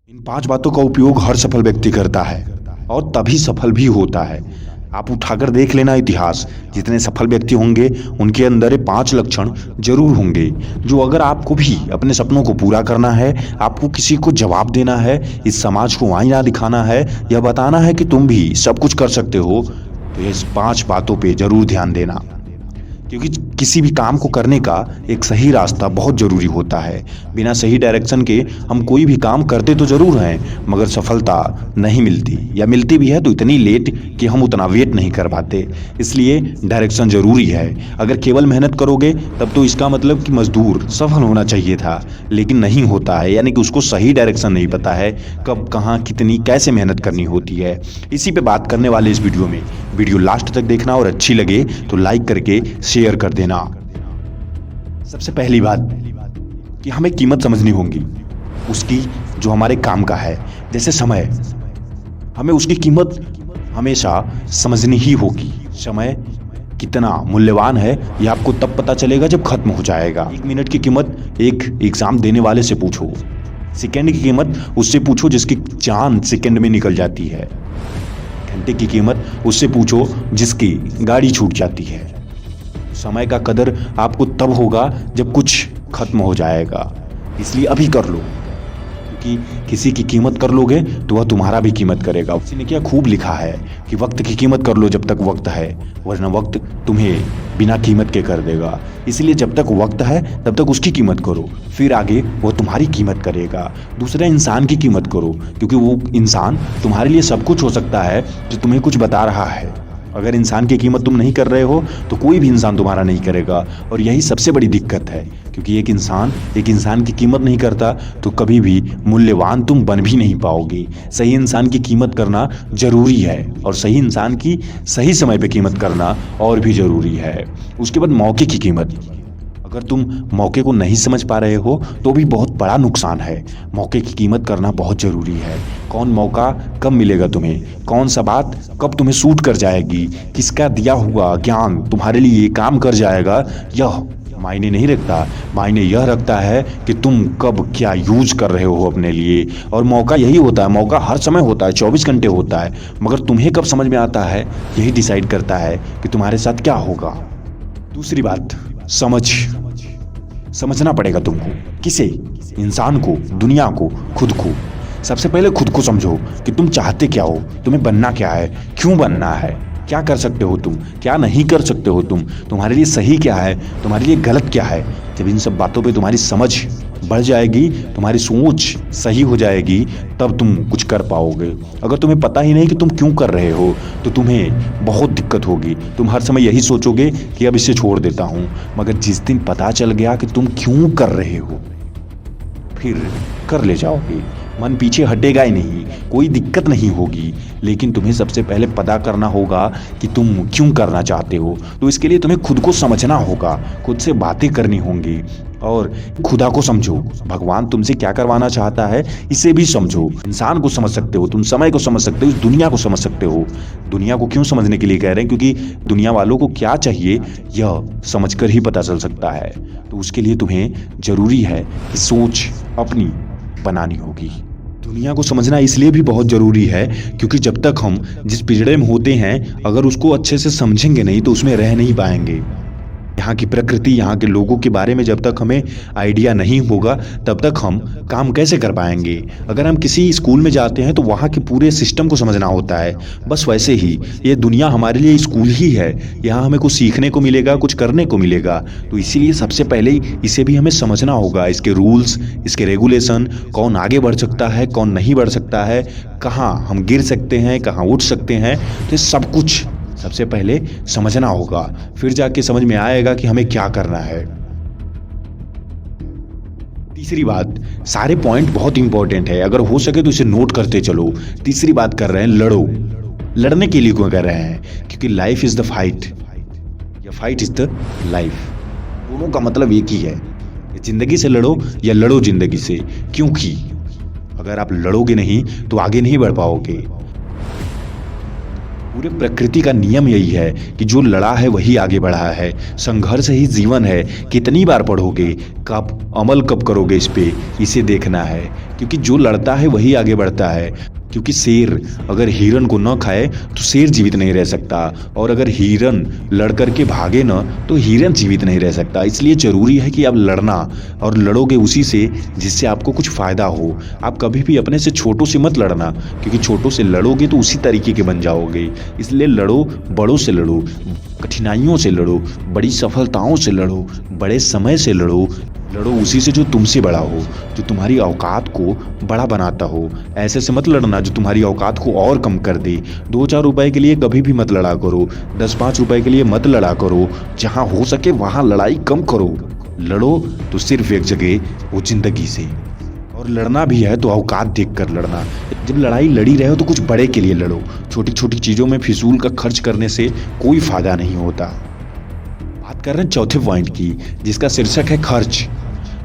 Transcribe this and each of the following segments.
इन 5 बातों का उपयोग हर सफल व्यक्ति करता है और तभी सफल भी होता है। आप उठाकर देख लेना इतिहास, जितने सफल व्यक्ति होंगे उनके अंदर ये 5 लक्षण जरूर होंगे, जो अगर आपको भी अपने सपनों को पूरा करना है, आपको किसी को जवाब देना है, इस समाज को आईना दिखाना है, यह बताना है कि तुम भी सब कुछ कर सकते हो, तो इस 5 बातों पे जरूर ध्यान देना। क्योंकि किसी भी काम को करने का एक सही रास्ता बहुत ज़रूरी होता है। बिना सही डायरेक्शन के हम कोई भी काम करते तो ज़रूर हैं, मगर सफलता नहीं मिलती, या मिलती भी है तो इतनी लेट कि हम उतना वेट नहीं कर पाते। इसलिए डायरेक्शन ज़रूरी है। अगर केवल मेहनत करोगे तब तो इसका मतलब कि मजदूर सफल होना चाहिए था, लेकिन नहीं होता है, यानी कि उसको सही डायरेक्शन नहीं पता है, कब कहाँ कितनी कैसे मेहनत करनी होती है। इसी पे बात करने वाले इस वीडियो में। वीडियो लास्ट तक देखना और अच्छी लगे तो लाइक करके शेयर कर देना। सबसे पहली बात कि हमें कीमत समझनी होगी उसकी, जो हमारे काम का है। जैसे समय, हमें उसकी कीमत हमेशा समझनी ही होगी। समय कितना मूल्यवान है यह आपको तब पता चलेगा जब खत्म हो जाएगा। 1 मिनट की कीमत एक एग्जाम देने वाले से पूछो, सेकंड की कीमत उससे पूछो जिसकी जान सेकंड में निकल जाती है, घंटे की कीमत उससे पूछो जिसकी गाड़ी छूट जाती है। समय का कदर आपको तब होगा जब कुछ खत्म हो जाएगा, इसलिए अभी कर लो, क्योंकि किसी की कीमत कर लोगे तो वह तुम्हारा भी कीमत करेगा। किसी ने क्या खूब लिखा है कि वक्त की कीमत कर लो जब तक वक्त है, वरना वक्त तुम्हें बिना कीमत के कर देगा। इसलिए जब तक वक्त है तब तक उसकी कीमत करो, फिर आगे वो तुम्हारी कीमत करेगा। दूसरे इंसान की कीमत करो, क्योंकि वो इंसान तुम्हारे लिए सब कुछ हो सकता है जो तुम्हें कुछ बता रहा है। अगर इंसान की कीमत तुम नहीं कर रहे हो तो कोई भी इंसान तुम्हारा नहीं करेगा, और यही सबसे बड़ी दिक्कत है। क्योंकि एक इंसान की कीमत नहीं करता तो कभी भी मूल्यवान तुम बन भी नहीं पाओगे। सही इंसान की कीमत करना जरूरी है, और सही इंसान की सही समय पे कीमत करना और भी जरूरी है। उसके बाद मौके की कीमत। अगर तुम मौके को नहीं समझ पा रहे हो तो भी बहुत बड़ा नुकसान है। मौके की कीमत करना बहुत ज़रूरी है। कौन मौका कब मिलेगा तुम्हें, कौन सा बात कब तुम्हें सूट कर जाएगी, किसका दिया हुआ ज्ञान तुम्हारे लिए काम कर जाएगा, यह मायने नहीं रखता। मायने यह रखता है कि तुम कब क्या यूज कर रहे हो अपने लिए। और मौका यही होता है, मौका हर समय होता है, 24 घंटे होता है, मगर तुम्हें कब समझ में आता है यही डिसाइड करता है कि तुम्हारे साथ क्या होगा। दूसरी बात, समझना पड़ेगा तुमको। किसे? इंसान को, दुनिया को, खुद को। सबसे पहले खुद को समझो कि तुम चाहते क्या हो, तुम्हें बनना क्या है, क्यों बनना है, क्या कर सकते हो तुम, क्या नहीं कर सकते हो तुम, तुम्हारे लिए सही क्या है, तुम्हारे लिए गलत क्या है। जब इन सब बातों पे तुम्हारी समझ बढ़ जाएगी, तुम्हारी सोच सही हो जाएगी, तब तुम कुछ कर पाओगे। अगर तुम्हें पता ही नहीं कि तुम क्यों कर रहे हो तो तुम्हें बहुत दिक्कत होगी। तुम हर समय यही सोचोगे कि अब इसे छोड़ देता हूँ, मगर जिस दिन पता चल गया कि तुम क्यों कर रहे हो, फिर कर ले जाओगे। मन पीछे हटेगा ही नहीं, कोई दिक्कत नहीं होगी। लेकिन तुम्हें सबसे पहले पता करना होगा कि तुम क्यों करना चाहते हो। तो इसके लिए तुम्हें खुद को समझना होगा, खुद से बातें करनी होंगी, और खुदा को समझो। भगवान तुमसे क्या करवाना चाहता है इसे भी समझो। इंसान को समझ सकते हो तुम, समय को समझ सकते हो, इस दुनिया को समझ सकते हो। दुनिया को क्यों समझने के लिए कह रहे हैं? क्योंकि दुनिया वालों को क्या चाहिए यह समझकर ही पता चल सकता है। तो उसके लिए तुम्हें जरूरी है कि सोच अपनी बनानी होगी। दुनिया को समझना इसलिए भी बहुत ज़रूरी है क्योंकि जब तक हम जिस पिंजड़े में होते हैं, अगर उसको अच्छे से समझेंगे नहीं तो उसमें रह नहीं पाएंगे। यहाँ की प्रकृति, यहाँ के लोगों के बारे में जब तक हमें आइडिया नहीं होगा तब तक हम काम कैसे कर पाएंगे। अगर हम किसी स्कूल में जाते हैं तो वहाँ के पूरे सिस्टम को समझना होता है। बस वैसे ही ये दुनिया हमारे लिए स्कूल ही है। यहाँ हमें कुछ सीखने को मिलेगा, कुछ करने को मिलेगा। तो इसीलिए सबसे पहले इसे भी हमें समझना होगा, इसके रूल्स, इसके रेगुलेशन, कौन आगे बढ़ सकता है, कौन नहीं बढ़ सकता है, कहाँ हम गिर सकते हैं, कहाँ उठ सकते हैं। तो सब कुछ सबसे पहले समझना होगा, फिर जाके समझ में आएगा कि हमें क्या करना है। तीसरी बात, सारे पॉइंट बहुत इंपॉर्टेंट है, अगर हो सके तो इसे नोट करते चलो। तीसरी बात कर रहे हैं लड़ो। लड़ने के लिए क्यों कर रहे हैं? क्योंकि लाइफ इज द फाइट, या फाइट इज द लाइफ। दोनों का मतलब एक ही है, जिंदगी से लड़ो या लड़ो जिंदगी से। क्योंकि अगर आप लड़ोगे नहीं तो आगे नहीं बढ़ पाओगे। पूरे प्रकृति का नियम यही है कि जो लड़ा है वही आगे बढ़ा है। संघर्ष ही जीवन है। कितनी बार पढ़ोगे, कब अमल कब करोगे इस पे, इसे देखना है। क्योंकि जो लड़ता है वही आगे बढ़ता है। क्योंकि शेर अगर हिरन को न खाए तो शेर जीवित नहीं रह सकता, और अगर हिरन लड़ कर के भागे न तो हिरन जीवित नहीं रह सकता। इसलिए ज़रूरी है कि आप लड़ना, और लड़ोगे उसी से जिससे आपको कुछ फ़ायदा हो। आप कभी भी अपने से छोटों से मत लड़ना, क्योंकि छोटों से लड़ोगे तो उसी तरीके के बन जाओगे। इसलिए लड़ो, बड़ों से लड़ो, कठिनाइयों से लड़ो, बड़ी सफलताओं से लड़ो, बड़े समय से लड़ो। लड़ो उसी से जो तुमसे बड़ा हो, जो तुम्हारी औकात को बड़ा बनाता हो। ऐसे से मत लड़ना जो तुम्हारी औकात को और कम कर दे। 2-4 रुपए के लिए कभी भी मत लड़ा करो। 10-5 रुपए के लिए मत लड़ा करो। जहाँ हो सके वहाँ लड़ाई कम करो। लड़ो तो सिर्फ एक जगह, वो जिंदगी से। और लड़ना भी है तो औकात देख कर लड़ना। जब लड़ाई लड़ी रहे हो तो कुछ बड़े के लिए लड़ो। छोटी छोटी चीज़ों में फिजूल का खर्च करने से कोई फायदा नहीं होता। बात कर रहे हैं चौथे पॉइंट की, जिसका शीर्षक है खर्च।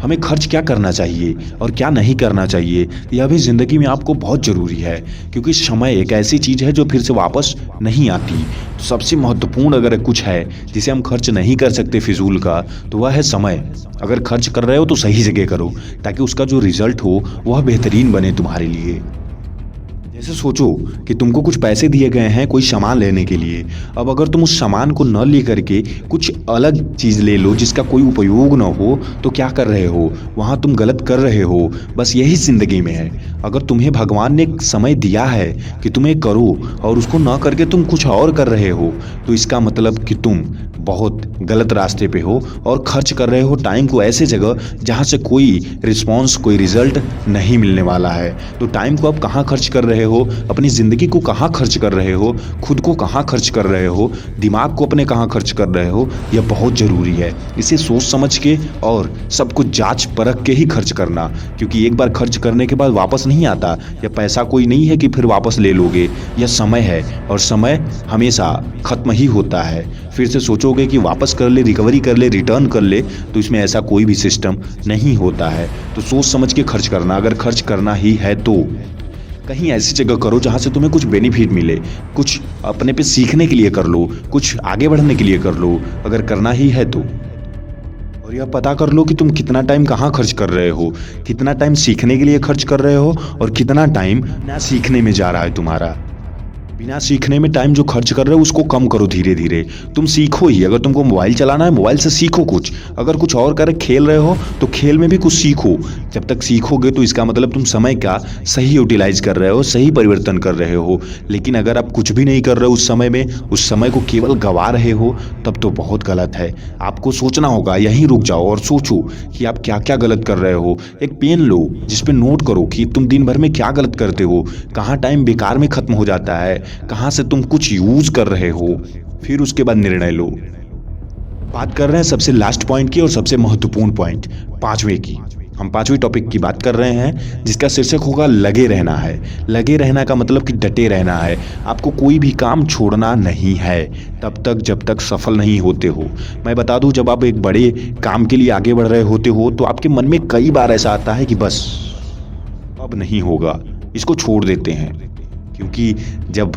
हमें खर्च क्या करना चाहिए और क्या नहीं करना चाहिए, यह भी ज़िंदगी में आपको बहुत ज़रूरी है। क्योंकि समय एक ऐसी चीज़ है जो फिर से वापस नहीं आती। तो सबसे महत्वपूर्ण अगर कुछ है जिसे हम खर्च नहीं कर सकते फिजूल का, तो वह है समय। अगर खर्च कर रहे हो तो सही जगह करो, ताकि उसका जो रिजल्ट हो वह बेहतरीन बने तुम्हारे लिए। जैसे सोचो कि तुमको कुछ पैसे दिए गए हैं कोई सामान लेने के लिए। अब अगर तुम उस सामान को न ले करके कुछ अलग चीज़ ले लो जिसका कोई उपयोग न हो, तो क्या कर रहे हो? वहाँ तुम गलत कर रहे हो। बस यही ज़िंदगी में है। अगर तुम्हें भगवान ने समय दिया है कि तुम्हें करो, और उसको न करके तुम कुछ और कर रहे हो, तो इसका मतलब कि तुम बहुत गलत रास्ते पे हो और खर्च कर रहे हो टाइम को ऐसे जगह जहाँ से कोई रिस्पॉन्स, कोई रिजल्ट नहीं मिलने वाला है। तो टाइम को आप कहाँ खर्च कर रहे हो, अपनी ज़िंदगी को कहाँ खर्च कर रहे हो, खुद को कहाँ खर्च कर रहे हो, दिमाग को अपने कहाँ खर्च कर रहे हो, यह बहुत ज़रूरी है। इसे सोच समझ के और सब कुछ जांच परख के ही खर्च करना। क्योंकि एक बार खर्च करने के बाद वापस नहीं आता। यह पैसा कोई नहीं है कि फिर वापस ले लोगे। यह समय है, और समय हमेशा ख़त्म ही होता है। फिर से सोचोगे कि वापस कर ले, रिकवरी कर ले, रिटर्न कर ले, तो इसमें ऐसा कोई भी सिस्टम नहीं होता है। तो सोच समझ के खर्च करना। अगर खर्च करना ही है तो कहीं ऐसी जगह करो जहाँ से तुम्हें कुछ बेनिफिट मिले। कुछ अपने पे सीखने के लिए कर लो, कुछ आगे बढ़ने के लिए कर लो, अगर करना ही है तो। और यह पता कर लो कि तुम कितना टाइम कहाँ खर्च कर रहे हो, कितना टाइम सीखने के लिए खर्च कर रहे हो, और कितना टाइम ना सीखने में जा रहा है तुम्हारा। बिना सीखने में टाइम जो खर्च कर रहे हो उसको कम करो धीरे धीरे। तुम सीखो ही। अगर तुमको मोबाइल चलाना है, मोबाइल से सीखो कुछ। अगर कुछ और कर खेल रहे हो तो खेल में भी कुछ सीखो। जब तक सीखोगे तो इसका मतलब तुम समय का सही यूटिलाइज कर रहे हो, सही परिवर्तन कर रहे हो। लेकिन अगर आप कुछ भी नहीं कर रहे हो उस समय में, उस समय को केवल गंवा रहे हो, तब तो बहुत गलत है। आपको सोचना होगा। यहीं रुक जाओ और सोचो कि आप क्या क्या गलत कर रहे हो। एक पेन लो जिस पे नोट करो कि तुम दिन भर में क्या गलत करते हो, कहाँ टाइम बेकार में खत्म हो जाता है, कहां से तुम कुछ यूज कर रहे हो। फिर उसके बाद निर्णय लो। बात कर रहे हैं सबसे लास्ट पॉइंट की और सबसे महत्वपूर्ण पॉइंट, पांचवें की। हम पांचवें टॉपिक की बात कर रहे हैं जिसका शीर्षक होगा लगे रहना है। लगे रहना का मतलब कि डटे रहना है। आपको कोई भी काम छोड़ना नहीं है तब तक जब तक सफल नहीं होते हो। मैं बता दूं, जब आप एक बड़े काम के लिए आगे बढ़ रहे होते हो तो आपके मन में कई बार ऐसा आता है कि बस अब नहीं होगा, इसको छोड़ देते हैं। क्योंकि जब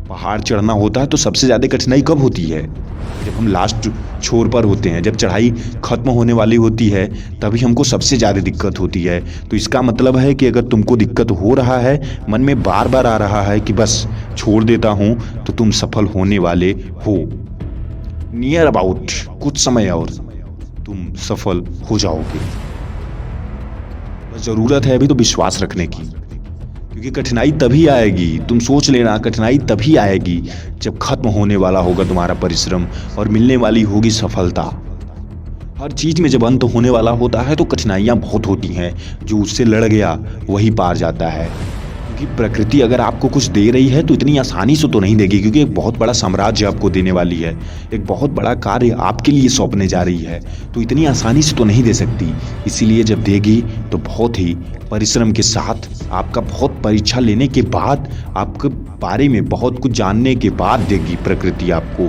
पहाड़ चढ़ना होता है तो सबसे ज़्यादा कठिनाई कब होती है? जब हम लास्ट छोर पर होते हैं, जब चढ़ाई खत्म होने वाली होती है, तभी हमको सबसे ज़्यादा दिक्कत होती है। तो इसका मतलब है कि अगर तुमको दिक्कत हो रहा है, मन में बार बार आ रहा है कि बस छोड़ देता हूँ, तो तुम सफल होने वाले हो। नियर अबाउट कुछ समय और तुम सफल हो जाओगे। बस ज़रूरत है अभी तो विश्वास रखने की। क्योंकि कठिनाई तभी आएगी, तुम सोच लेना, कठिनाई तभी आएगी जब खत्म होने वाला होगा तुम्हारा परिश्रम और मिलने वाली होगी सफलता। हर चीज़ में जब अंत होने वाला होता है तो कठिनाइयाँ बहुत होती हैं। जो उससे लड़ गया वही पार जाता है। क्योंकि प्रकृति अगर आपको कुछ दे रही है तो इतनी आसानी से तो नहीं देगी, क्योंकि एक बहुत बड़ा साम्राज्य आपको देने वाली है, एक बहुत बड़ा कार्य आपके लिए सौंपने जा रही है, तो इतनी आसानी से तो नहीं दे सकती। इसीलिए जब देगी तो बहुत ही परिश्रम के साथ, आपका बहुत परीक्षा लेने के बाद, आपके बारे में बहुत कुछ जानने के बाद देगी प्रकृति आपको।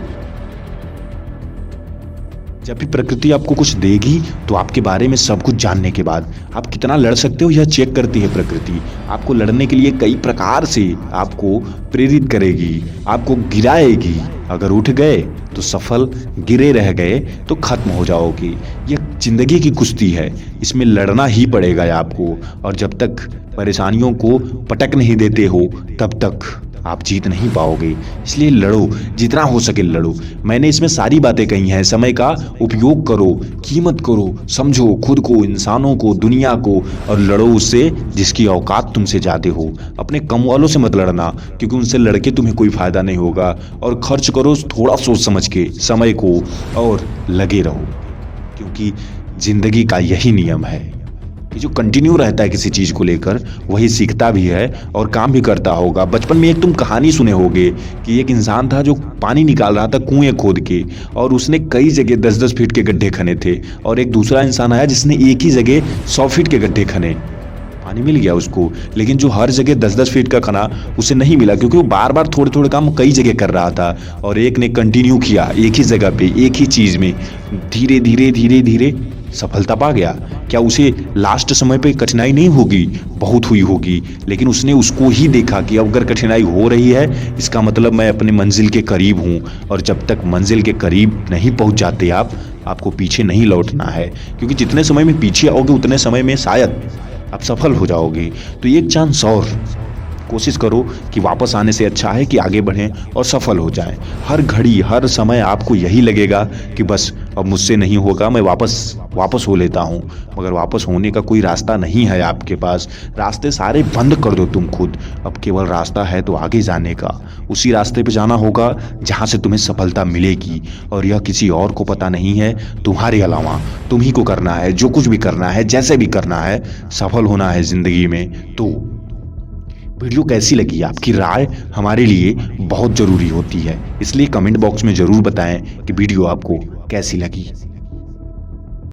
जब भी प्रकृति आपको कुछ देगी तो आपके बारे में सब कुछ जानने के बाद आप कितना लड़ सकते हो यह चेक करती है प्रकृति। आपको लड़ने के लिए कई प्रकार से आपको प्रेरित करेगी, आपको गिराएगी। अगर उठ गए तो सफल, गिरे रह गए तो खत्म हो जाओगे। यह जिंदगी की कुश्ती है, इसमें लड़ना ही पड़ेगा आपको। और जब तक परेशानियों को पटक नहीं देते हो तब तक आप जीत नहीं पाओगे। इसलिए लड़ो, जितना हो सके लड़ो। मैंने इसमें सारी बातें कही हैं। समय का उपयोग करो, कीमत करो, समझो खुद को, इंसानों को, दुनिया को, और लड़ो उससे जिसकी औकात तुमसे ज़्यादा हो। अपने कम वालों से मत लड़ना, क्योंकि उनसे लड़के तुम्हें कोई फ़ायदा नहीं होगा। और खर्च करो थोड़ा सोच समझ के समय को, और लगे रहो, क्योंकि ज़िंदगी का यही नियम है कि जो कंटिन्यू रहता है किसी चीज़ को लेकर वही सीखता भी है और काम भी करता होगा। बचपन में एक तुम कहानी सुने होगे कि एक इंसान था जो पानी निकाल रहा था कुएं खोद के, और उसने कई जगह 10-10 फीट के गड्ढे खने थे। और एक दूसरा इंसान आया जिसने एक ही जगह 100 फीट के गड्ढे खने, पानी मिल गया उसको। लेकिन जो हर जगह 10-10 फीट का खना उसे नहीं मिला, क्योंकि वो बार बार थोड़े थोड़े काम कई जगह कर रहा था। और एक ने कंटिन्यू किया एक ही जगह पे, एक ही चीज़ में, धीरे धीरे धीरे धीरे सफलता पा गया। क्या उसे लास्ट समय पे कठिनाई नहीं होगी? बहुत हुई होगी, लेकिन उसने उसको ही देखा कि अगर कठिनाई हो रही है इसका मतलब मैं अपने मंजिल के करीब हूँ। और जब तक मंजिल के करीब नहीं पहुँच जाते आपको पीछे नहीं लौटना है, क्योंकि जितने समय में पीछे आओगे उतने समय में शायद आप सफल हो जाओगे। तो एक चांस और कोशिश करो कि वापस आने से अच्छा है कि आगे बढ़ें और सफल हो जाएं। हर घड़ी हर समय आपको यही लगेगा कि बस अब मुझसे नहीं होगा, मैं वापस हो लेता हूं। मगर वापस होने का कोई रास्ता नहीं है आपके पास। रास्ते सारे बंद कर दो तुम खुद। अब केवल रास्ता है तो आगे जाने का। उसी रास्ते पे जाना होगा जहां से तुम्हें सफलता मिलेगी, और यह किसी और को पता नहीं है तुम्हारे अलावा। तुम ही को करना है, जो कुछ भी करना है, जैसे भी करना है, सफल होना है जिंदगी में। तो वीडियो कैसी लगी? आपकी राय हमारे लिए बहुत ज़रूरी होती है, इसलिए कमेंट बॉक्स में ज़रूर बताएं कि वीडियो आपको कैसी लगी।